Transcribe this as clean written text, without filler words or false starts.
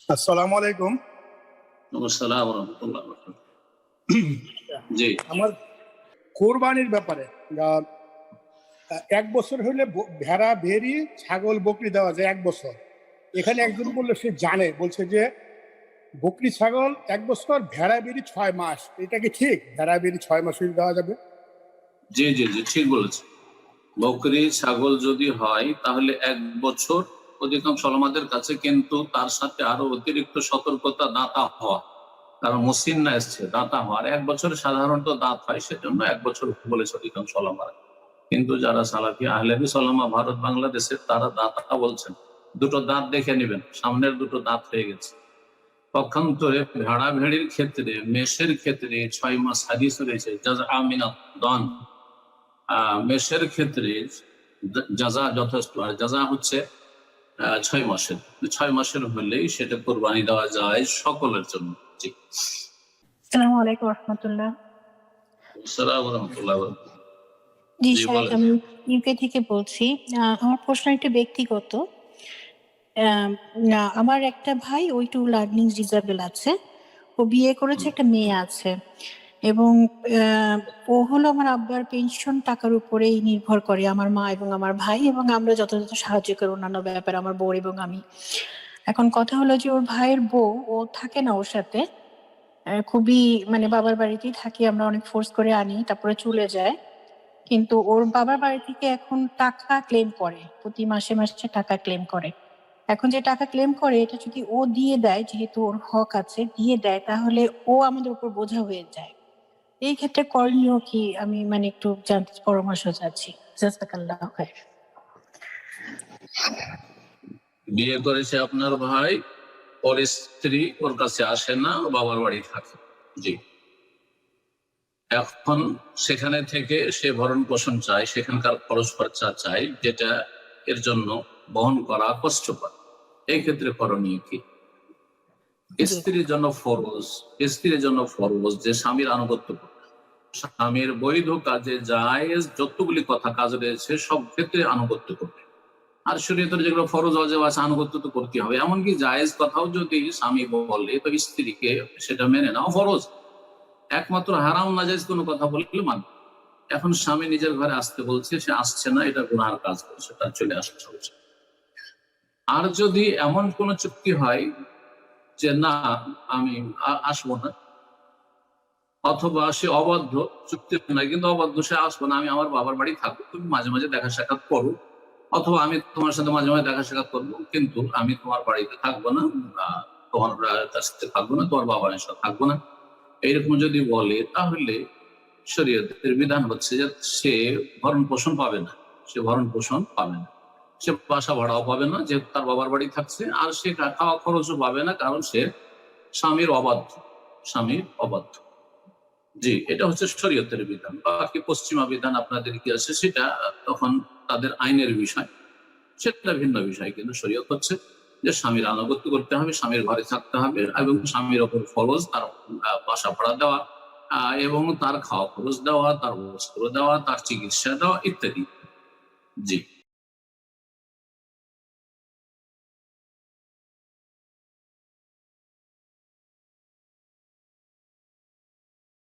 আসসালামু আলাইকুম। আসসালামু রাহমাতুল্লাহ জি আমার কোরবানির ব্যাপারে আহ, 1 বছর হলে ভেড়া ভেড়ি ছাগল বকরি দেওয়া যায় 1 বছর। এখানে একজন বললো সে জানে, বলছে যে বকরি ছাগল 1 বছর, ভেড়া ভেড়ি 6 মাস। এটা কি ঠিক? ভেড়া ভেড়ি 6 মাস দেওয়া যাবে? জি জি জি ঠিক বলেছেন। বকরি ছাগল যদি হয় তাহলে 1 বছর অধিকাংশ ওলামাদের কাছে, কিন্তু তার সাথে আরো অতিরিক্ত সতর্কতা দাতা হওয়া, কারণ মুসিন্না এসছে দাতা হওয়ার। 1 বছরে সাধারণত দাঁত হয়, সেজন্য 1 বছর বলেছে অধিকাংশ ওলামারা। কিন্তু যারা সালাফি আহলে হাদিস ওলামা ভারত বাংলাদেশের, তারা দাতা বলছেন। দুটো দাঁত দেখে নেবেন, সামনের দুটো দাঁত হয়ে গেছে। পক্ষান্তরে ভেড়া ভেড়ির ক্ষেত্রে, মেষের ক্ষেত্রে 6 মাস হাদিস রয়েছে জাযা মিনাদ দান। মেষের ক্ষেত্রে জাযা যথেষ্ট, আর জাযা হচ্ছে 6 মাসের। 6 মাসের হলেই সেটা কোরবানি দেওয়া যায় সকলের জন্য। জি। আসসালামু আলাইকুম রহমতুল্লাহ। আসসালামু রাহমাতুল্লাহি ওয়া বারাকাতুহু। জি জি স্যার, বলেন। আমি ইউকে থেকে বলছি। আমার প্রশ্ন একটু ব্যক্তিগত। আমার একটা ভাই ওই টু লার্নিং ডিসেবল আছে। ও বিয়ে করেছে, একটা মেয়ে আছে, এবং ও হলো আমার আব্বার পেনশন টাকার উপরেই নির্ভর করে, আমার মা এবং আমার ভাই, এবং আমরা যথাযথ সাহায্য করি অন্যান্য ব্যাপারে, আমার বউ এবং আমি। এখন কথা হলো যে ওর ভাইয়ের বউ, ও থাকে না ওর সাথে, খুবই মানে বাবার বাড়িতেই থাকে, আমরা অনেক ফোর্স করে আনি, তারপরে চলে যায়। কিন্তু ওর বাবার বাড়ি থেকে এখন টাকা ক্লেম করে, প্রতি মাসে মাসে টাকা ক্লেম করে। এখন যে টাকা ক্লেম করে, এটা যদি ও দিয়ে দেয়, যেহেতু ওর হক আছে, দিয়ে দেয়, তাহলে ও আমাদের উপর বোঝা হয়ে যায়। এই ক্ষেত্রে করণীয় কি, আমি মানে একটু জানতে পরামর্শ চাচ্ছি। জাযাকাল্লাহ খাইর। বিয়ে করেছে আপনার ভাই, ওর স্ত্রী ওর কাছে আসে না, ও বাবার বাড়ি থাকে। জি। এখন সেখানে থেকে সে ভরণ পোষণ চায়, সেখানকার খরচ খরচা চায়, যেটা এর জন্য বহন করা কষ্টকর। এই ক্ষেত্রে করণীয় কি? জি স্ত্রীর জন্য ফরজ, স্ত্রীর জন্য ফরজ যে স্বামীর আনুগত্য করবে। স্বামীর বৈধ কাজে জায়েজ যতগুলি কথা কাজ রয়েছে সব ক্ষেত্রে আনুগত্য করবে। আর শরীয়তের যেগুলো ফরজ ওয়াজিব আছে, আনুগত্য তো করতে হবে। এমনকি জায়েজ কথাও যদি স্বামী বলে, তো স্ত্রীকে সেটা মেনে নেওয়া ফরজ। একমাত্র হারাম নাজায়েজ কোনো কথা বললে মানবে। এখন স্বামী নিজের ঘরে আসতে বলছে, সে আসছে না, এটা গুনার কাজ করছে, তার চলে আসা উচিত। আর যদি এমন কোন চুক্তি হয় যে না, আমি আসবো না, অথবা সে অবাধ্য, চুক্তি নাই কিন্তু অবাধ্য, সে আসবো না, আমি আমার বাবার বাড়ি থাকবো, তুমি মাঝে মাঝে দেখা সাক্ষাৎ করো, অথবা আমি তোমার সাথে মাঝে মাঝে দেখা সাক্ষাৎ করবো, কিন্তু আমি তোমার বাড়িতে থাকবো না, তোমার কাছ থেকে থাকবো না, তোমার বাবার সাথে থাকবো না, এইরকম যদি বলে, তাহলে শরীয়তের বিধান হচ্ছে যে সে ভরণ পোষণ পাবে না। সে ভরণ পোষণ পাবে না, সে বাসা ভাড়াও পাবে না, যেহেতু তার বাবার বাড়ি থাকছে। আর সে খাওয়া খরচও পাবে না, কারণ সে স্বামীর অবাধ্য, স্বামীর অবাধ্য। জি, এটা হচ্ছে শরীয়তের বিধান। বাকি পশ্চিমা বিধান আপনাদের কি আছে, সেটা তখন তাদের আইনের বিষয়, সেটা ভিন্ন বিষয়। কিন্তু শরীয়ত হচ্ছে যে স্বামীর আনুগত্য করতে হবে, স্বামীর ঘরে থাকতে হবে, এবং স্বামীর ওপর ফরজ তার বাসা ভাড়া দেওয়া, এবং তার খাওয়া খরচ দেওয়া, তার বস্ত্র দেওয়া, তার চিকিৎসা দেওয়া ইত্যাদি। জি।